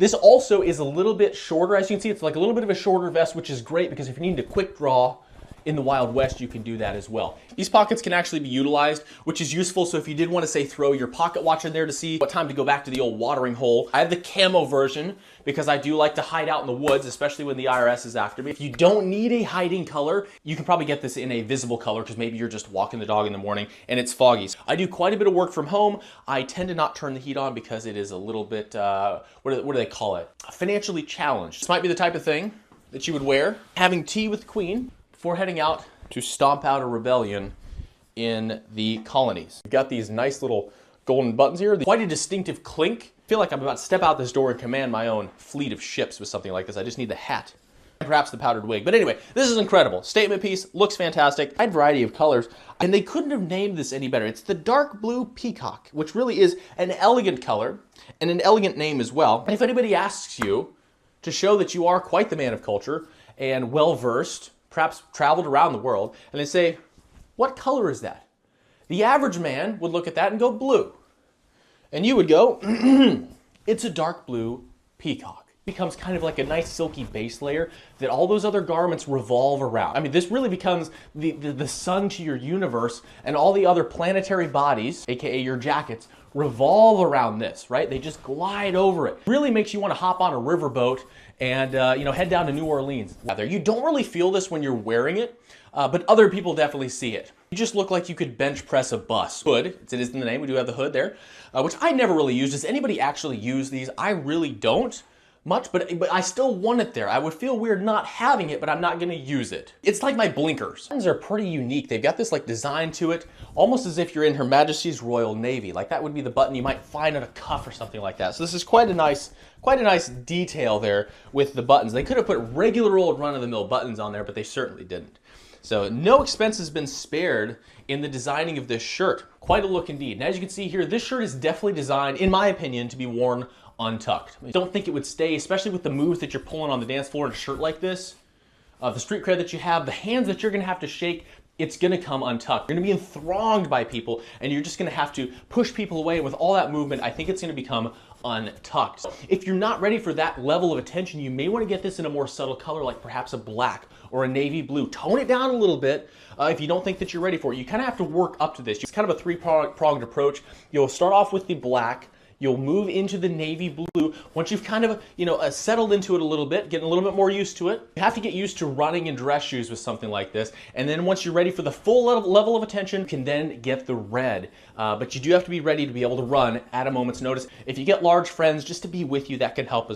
This also is a little bit shorter. As you can see, it's like a little bit of a shorter vest, which is great because if you need to quick draw in the Wild West, you can do that as well. These pockets can actually be utilized, which is useful. So if you did want to say throw your pocket watch in there to see what time to go back to the old watering hole. I have the camo version because I do like to hide out in the woods, especially when the IRS is after me. If you don't need a hiding color, you can probably get this in a visible color because maybe you're just walking the dog in the morning and it's foggy. I do quite a bit of work from home. I tend to not turn the heat on because it is a little bit, what do they call it? Financially challenged. This might be the type of thing that you would wear having tea with the Queen before heading out to stomp out a rebellion in the colonies. We've got these nice little golden buttons here. Quite a distinctive clink. I feel like I'm about to step out this door and command my own fleet of ships with something like this. I just need the hat and perhaps the powdered wig. But anyway, this is incredible. Statement piece, looks fantastic. Wide variety of colors, and they couldn't have named this any better. It's the dark blue peacock, which really is an elegant color and an elegant name as well. And if anybody asks you to show that you are quite the man of culture and well-versed, perhaps traveled around the world, and they say, what color is that? The average man would look at that and go blue. And you would go, it's a dark blue peacock. It becomes kind of like a nice silky base layer that all those other garments revolve around. I mean, this really becomes the sun to your universe, and all the other planetary bodies, aka your jackets, revolve around this, right? They just glide over it. Really makes you want to hop on a riverboat and head down to New Orleans. You don't really feel this when you're wearing it, but other people definitely see it. You just look like you could bench press a bus. Hood, it is in the name, we do have the hood there, which I never really use. Does anybody actually use these? I really don't much, but I still want it there. I would feel weird not having it, but I'm not gonna use it. It's like my blinkers. Buttons are pretty unique. They've got this like design to it, almost as if you're in Her Majesty's Royal Navy. Like that would be the button you might find on a cuff or something like that. So this is quite a nice detail there with the buttons. They could have put regular old run-of-the-mill buttons on there, but they certainly didn't. So no expense has been spared in the designing of this shirt. Quite a look indeed. And as you can see here, this shirt is definitely designed, in my opinion, to be worn untucked. I don't think it would stay, especially with the moves that you're pulling on the dance floor in a shirt like this. The street cred that you have, the hands that you're gonna have to shake, it's gonna come untucked. You're gonna be enthronged by people and you're just gonna have to push people away. And with all that movement, I think it's gonna become untucked. If you're not ready for that level of attention, you may wanna get this in a more subtle color, like perhaps a black or a navy blue. Tone it down a little bit if you don't think that you're ready for it. You kinda have to work up to this. It's kind of a three-pronged approach. You'll start off with the black, you'll move into the navy blue. Once you've kind of, settled into it a little bit, getting a little bit more used to it, you have to get used to running in dress shoes with something like this. And then once you're ready for the full level of attention, you can then get the red. But you do have to be ready to be able to run at a moment's notice. If you get large friends just to be with you, that can help as